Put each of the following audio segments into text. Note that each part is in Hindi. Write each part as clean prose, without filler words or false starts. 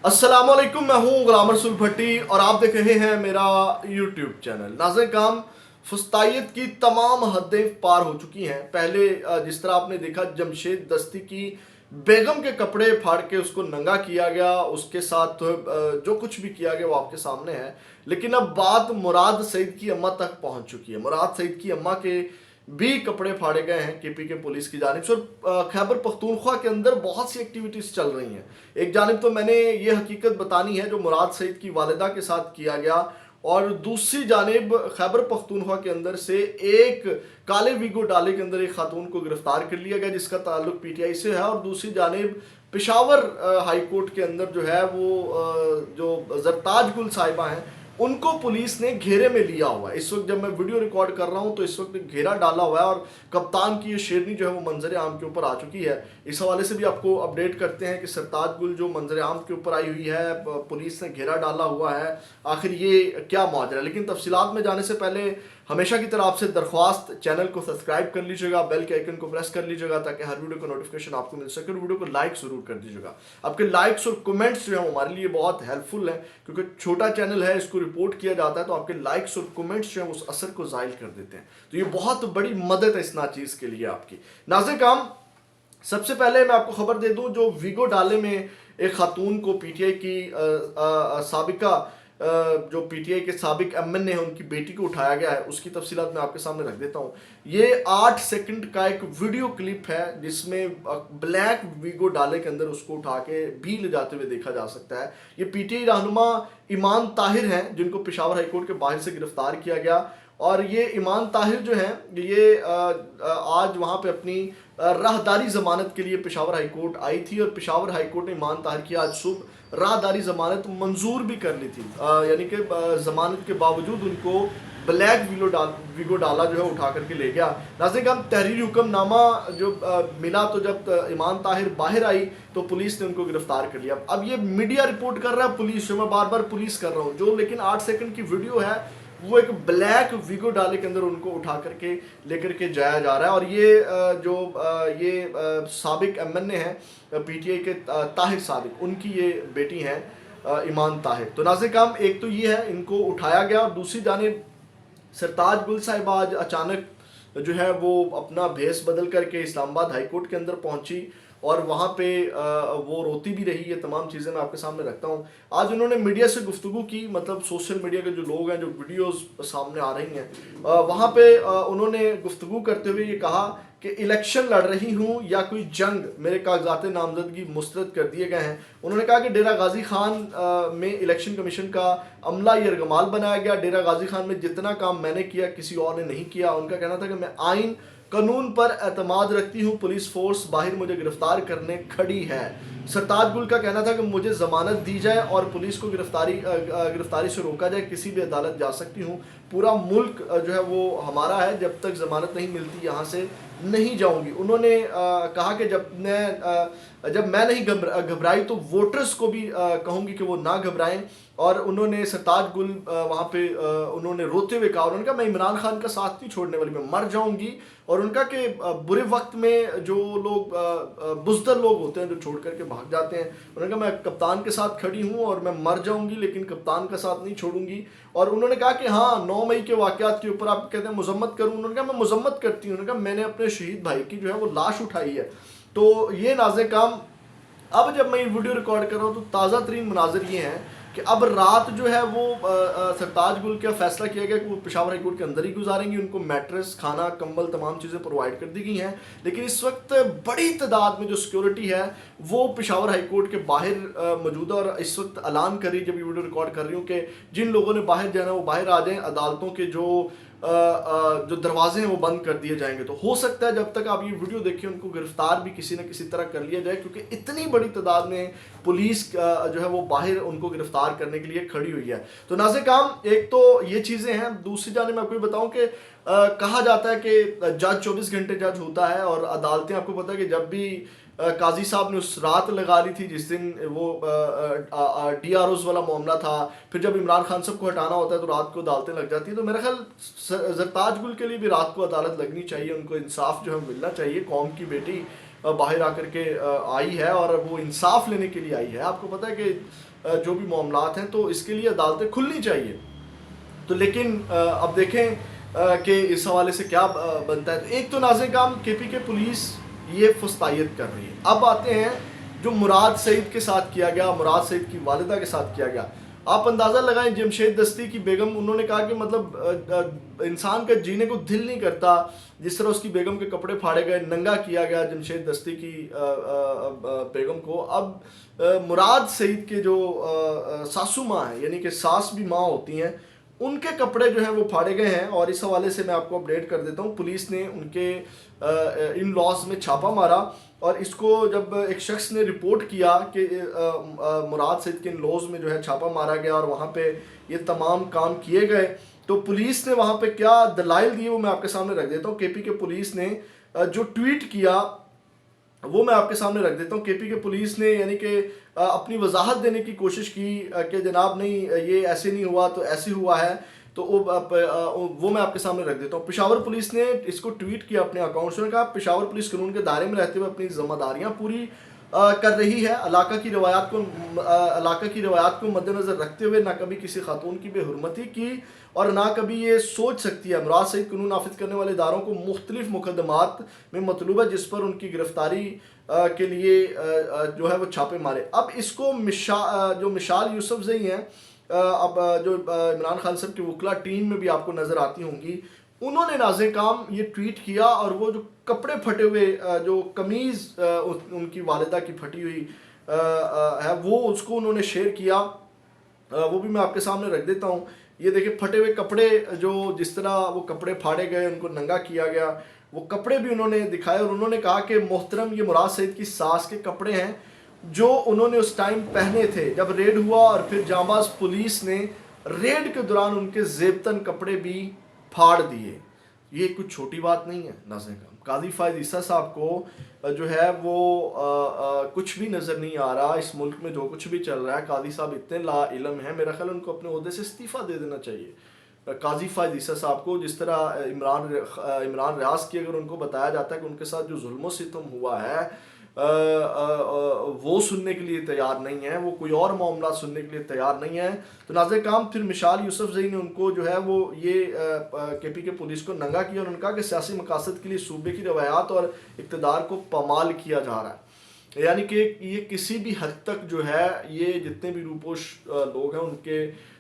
अस्सलामुअलैकुम, मैं हूं गुलाम रसूल भट्टी और आप देख रहे हैं मेरा यूट्यूब चैनल। नाज़रीन काम फुस्तायत की तमाम हदें पार हो चुकी हैं। पहले जिस तरह आपने देखा जमशेद दस्ती की बेगम के कपड़े फाड़ के उसको नंगा किया गया, उसके साथ जो कुछ भी किया गया वो आपके सामने है। लेकिन अब बात मुराद सईद की अम्मा तक पहुंच चुकी है। मुराद सईद की अम्मा के भी कपड़े फाड़े गए हैं केपी के पुलिस की जानिब से। और खैबर पख्तूनख्वा के अंदर बहुत सी एक्टिविटीज चल रही हैं। एक जानिब तो मैंने ये हकीकत बतानी है जो मुराद सईद की वालिदा के साथ किया गया, और दूसरी जानिब खैबर पख्तूनख्वा के अंदर से एक काले वीगो डाले के अंदर एक खातून को गिरफ्तार कर लिया गया जिसका ताल्लुक पीटीआई से है। और दूसरी जानिब पेशावर हाई कोर्ट के अंदर जो है वो जो जरताज गुल साहिबा हैं उनको पुलिस ने घेरे में लिया हुआ है। इस वक्त जब मैं वीडियो रिकॉर्ड कर रहा हूं तो इस वक्त घेरा डाला हुआ है और कप्तान की ये शेरनी जो है वो मंजर आम के ऊपर आ चुकी है। इस हवाले से भी आपको अपडेट करते हैं कि सरताज गुल जो मंजर आम के ऊपर आई हुई है, पुलिस ने घेरा डाला हुआ है, आखिर ये क्या माजरा है। लेकिन तफसीलात में जाने से पहले हमेशा की तरह आपसे दरख्वास्त, चैनल को सब्सक्राइब कर लीजिएगा, बेल के आइकन को प्रेस कर लीजिएगा ताकि हर वीडियो का नोटिफिकेशन आपको मिल सके। और वीडियो को लाइक जरूर कर दीजिएगा। आपके लाइक्स और कमेंट्स जो है हमारे लिए बहुत हेल्पफुल है, क्योंकि छोटा चैनल है, इसको रिपोर्ट किया जाता है तो आपके लाइक्स और कमेंट्स जो है उस असर को जाहिल कर देते हैं। तो ये बहुत बड़ी मदद है इस नाचीज के लिए आपकी। नाज़रीन काम सबसे पहले मैं आपको खबर दे दूं, जो वीगो डाले में एक खातून को पीटीआई की साबिका जो पीटीआई के साबिक एमएनए हैं उनकी बेटी को उठाया गया है, उसकी तफसीलात मैं आपके सामने रख देता हूं। ये 8 सेकंड का एक वीडियो क्लिप है जिसमें ब्लैक वीगो डाले के अंदर उसको उठा के भी ले जाते हुए देखा जा सकता है। ये पीटीआई रहनुमा ईमान ताहिर हैं जिनको पेशावर हाईकोर्ट के बाहर से गिरफ्तार किया गया। और ये ईमान ताहिर जो हैं ये आज वहाँ पे अपनी राहदारी जमानत के लिए पेशावर हाईकोर्ट आई थी और पेशावर हाईकोर्ट ने ईमान ताहिर की आज सुबह राहदारी जमानत मंजूर भी कर ली थी। यानी कि जमानत के बावजूद उनको ब्लैक वीगो डाला जो है उठा करके ले गया। नाज़रीन हम तहरीरी हुक्मनामा जो मिला तो जब ईमान ताहिर बाहर आई तो पुलिस ने उनको गिरफ्तार कर लिया। अब ये मीडिया रिपोर्ट कर रहा है, पुलिस जो मैं बार बार पुलिस कर रहा हूँ जो, लेकिन 8 सेकंड की वीडियो है वो एक ब्लैक वीगो डाले के अंदर उनको उठा करके लेकर के जाया जा रहा है। और ये जो साबिक एमएनए हैं पीटीआई के ताहिर सादिक, उनकी ये बेटी हैं ईमान ताहिर। तो नाज़रीन काम एक तो ये है, इनको उठाया गया। और दूसरी जानिब सरताज गुल साहिब आज अचानक जो है वो अपना भेस बदल करके इस्लामाबाद हाई कोर्ट के अंदर पहुंची और वहाँ पे वो रोती भी रही। ये तमाम चीज़ें मैं आपके सामने रखता हूँ। आज उन्होंने मीडिया से गुफ्तगू की, मतलब सोशल मीडिया के जो लोग हैं, जो वीडियोस सामने आ रही हैं वहाँ पे उन्होंने गुफ्तगू करते हुए ये कहा कि इलेक्शन लड़ रही हूँ या कोई जंग, मेरे कागजात नामजदगी मुस्तरद कर दिए गए हैं। उन्होंने कहा कि डेरा गाजी खान में इलेक्शन कमीशन का अमला यरगमाल बनाया गया। डेरा गाजी खान में जितना काम मैंने किया किसी और ने नहीं किया। उनका कहना था कि मैं आइन कानून पर एतमाद रखती हूँ, पुलिस फोर्स बाहर मुझे गिरफ्तार करने खड़ी है। सरताज गुल का कहना था कि मुझे जमानत दी जाए और पुलिस को गिरफ्तारी से रोका जाए, किसी भी अदालत जा सकती हूँ, पूरा मुल्क जो है वो हमारा है, जब तक जमानत नहीं मिलती यहाँ से नहीं जाऊंगी। उन्होंने कहा कि जब मैं नहीं घबराई तो वोटर्स को भी कहूँगी कि वो ना घबराएं। और उन्होंने सरताज गुल वहाँ पे उन्होंने रोते हुए कहा, उन्होंने कहा मैं इमरान खान का साथ नहीं छोड़ने वाली, मैं मर जाऊंगी। और उनका कि बुरे वक्त में जो लोग बुज़दिल लोग होते हैं जो छोड़ करके भाग जाते हैं, उन्होंने कहा मैं कप्तान के साथ खड़ी हूँ और मैं मर जाऊंगी लेकिन कप्तान का साथ नहीं छोड़ूंगी। और उन्होंने कहा कि हाँ 9 मई के वाक़यात के ऊपर आप कहते हैं मजम्मत करूँ, उन्होंने कहा मैं मजम्मत करती हूँ। उन्होंने कहा मैंने अपने शहीद भाई की जो है वो लाश उठाई है। तो ये नाज़रीन काम अब जब मैं ये वीडियो रिकॉर्ड कर रहा हूँ तो ताज़ा तरीन मनाजिर ये हैं कि अब रात जो है वो सरताज गुल का फैसला किया गया कि वो पेशावर हाई कोर्ट के अंदर ही गुजारेंगी। उनको मैट्रेस, खाना, कंबल, तमाम चीज़ें प्रोवाइड कर दी गई हैं। लेकिन इस वक्त बड़ी तादाद में जो सिक्योरिटी है वो पेशावर हाई कोर्ट के बाहर मौजूद है। और इस वक्त ऐलान कर रही, जब ये वीडियो रिकॉर्ड कर रही हूँ, कि जिन लोगों ने बाहर जाना वो बाहर आ जाएं। अदालतों के जो दरवाजे हैं वो बंद कर दिए जाएंगे। तो हो सकता है जब तक आप ये वीडियो देखें उनको गिरफ्तार भी किसी न किसी तरह कर लिया जाए, क्योंकि इतनी बड़ी तादाद में पुलिस जो है वो बाहर उनको गिरफ्तार करने के लिए खड़ी हुई है। तो नाज़रीन काम एक तो ये चीज़ें हैं। दूसरी जानिब मैं आपको बताऊं कि कहा जाता है कि जज 24 घंटे जज होता है और अदालतें, आपको पता है कि जब भी काजी साहब ने उस रात लगा ली थी जिस दिन वो DROs वाला मामला था, फिर जब इमरान खान साहब को हटाना होता है तो रात को अदालतें लग जाती हैं। तो मेरा ख्याल जरताज गुल के लिए भी रात को अदालत लगनी चाहिए, उनको इंसाफ जो है मिलना चाहिए। कौम की बेटी बाहर आकर के आई है और वो इंसाफ लेने के लिए आई है। आपको पता है कि जो भी मामलात हैं तो इसके लिए अदालतें खुलनी चाहिए। तो लेकिन अब देखें कि इस हवाले से क्या बनता है। तो एक तो नाज़िर काम केपी के पुलिस ये फुस्तायत कर रही है। अब आते हैं जो मुराद सईद के साथ किया गया, मुराद सईद की वालिदा के साथ किया गया। आप अंदाज़ा लगाएं, जमशेद दस्ती की बेगम, उन्होंने कहा कि मतलब इंसान का जीने को दिल नहीं करता। जिस तरह उसकी बेगम के कपड़े फाड़े गए, नंगा किया गया जमशेद दस्ती की बेगम को। अब मुराद सईद के जो सासू माँ हैं, यानी कि सास भी माँ होती हैं, उनके कपड़े जो हैं वो फाड़े गए हैं। और इस हवाले से मैं आपको अपडेट कर देता हूँ, पुलिस ने उनके इन लॉज में छापा मारा और इसको जब एक शख्स ने रिपोर्ट किया कि मुराद सईद के इन लॉज में जो है छापा मारा गया और वहाँ पे ये तमाम काम किए गए, तो पुलिस ने वहाँ पे क्या दलाइल दिए वो मैं आपके सामने रख देता हूँ। केपी के पुलिस ने जो ट्वीट किया वो मैं आपके सामने रख देता हूँ। केपी के पुलिस ने यानी कि अपनी वजाहत देने की कोशिश की कि जनाब नहीं, ये ऐसे नहीं हुआ तो ऐसे हुआ है। तो वो मैं आपके सामने रख देता हूँ। पेशावर पुलिस ने इसको ट्वीट किया अपने अकाउंट से, कहा पेशावर पुलिस कानून के दायरे में रहते हुए अपनी जिम्मेदारियाँ पूरी कर रही है। इलाका की रवायात को मद्देनज़र रखते हुए ना कभी किसी खातून की बेहुरमती की और ना कभी ये सोच सकती है। मुराद सईद कानून नाफिज करने वाले इदारों को मुख्तलिफ मुकदमात में मतलूब है जिस पर उनकी गिरफ्तारी के लिए जो है वो छापे मारे। अब इसको जो मिशाल यूसुफजई हैं, अब जो इमरान खान साहब की वकला टीम में भी आपको नज़र आती होंगी, उन्होंने नाज़े काम ये ट्वीट किया और वो जो कपड़े फटे हुए जो कमीज़ उनकी वालिदा की फटी हुई है वो उसको उन्होंने शेयर किया। वो भी मैं आपके सामने रख देता हूँ। ये देखिए फटे हुए कपड़े, जो जिस तरह वो कपड़े फाड़े गए, उनको नंगा किया गया, वो कपड़े भी उन्होंने दिखाए और उन्होंने कहा कि मोहतरम ये मुराद सईद की सास के कपड़े हैं जो उन्होंने उस टाइम पहने थे जब रेड हुआ। और फिर जांबाज पुलिस ने रेड के दौरान उनके जेबतन कपड़े भी फाड़ दिए। ये कुछ छोटी बात नहीं है नाज़िर काम। काजी फायद ईसा साहब को जो है वो कुछ भी नज़र नहीं आ रहा इस मुल्क में, जो कुछ भी चल रहा है। काजी साहब इतने ला इल्म है, मेरा ख्याल उनको अपने ओहदे से इस्तीफ़ा दे देना चाहिए। काजी फायद ईसा साहब को जिस तरह इमरान रियाज की अगर उनको बताया जाता है कि उनके साथ जो जुल्म सितम हुआ है वो सुनने के लिए तैयार नहीं है, वो कोई और मामला सुनने के लिए तैयार नहीं है। तो नाज़िर काम फिर मिशाल यूसुफजई ने उनको जो है वो ये केपी के पुलिस को नंगा किया और उनका कि सियासी मकासद के लिए सूबे की रवायात और इक़्तिदार को पामाल किया जा रहा है। यानी कि ये किसी भी हद तक जो है ये जितने भी रूपोश लोग हैं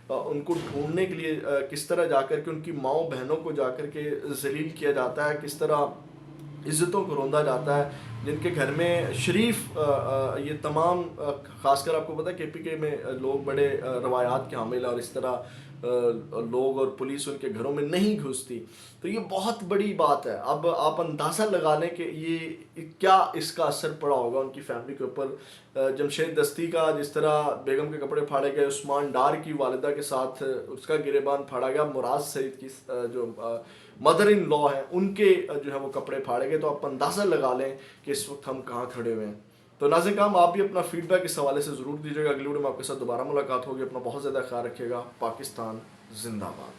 उनको ढूंढने के लिए किस तरह जाकर के उनकी माओ बहनों को जाकर के जलील किया जाता है, किस तरह इज़्ज़तों को रौंदा जाता है, जिनके घर में शरीफ ये तमाम ख़ासकर आपको पता है केपी के में लोग बड़े रवायात के हामिल और इस तरह लोग और पुलिस उनके घरों में नहीं घुसती। तो ये बहुत बड़ी बात है। अब आप अंदाज़ा लगा लें कि ये क्या इसका असर पड़ा होगा उनकी फैमिली के ऊपर। जमशेद दस्ती का जिस तरह बेगम के कपड़े फाड़े गए, उस्मान डार की वालिदा के साथ उसका गिरेबान फाड़ा गया, मुराद सईद की जो मदर इन लॉ हैं उनके जो है वो कपड़े फाड़े गए। तो आप अंदाज़ा लगा लें कि इस वक्त हम कहाँ खड़े हुए हैं। तो नाज़िर काम आप भी अपना फीडबैक इस हवाले से ज़रूर दीजिएगा। अगली वीडियो में आपके साथ दोबारा मुलाकात होगी। अपना बहुत ज़्यादा ख्याल रखिएगा। पाकिस्तान जिंदाबाद।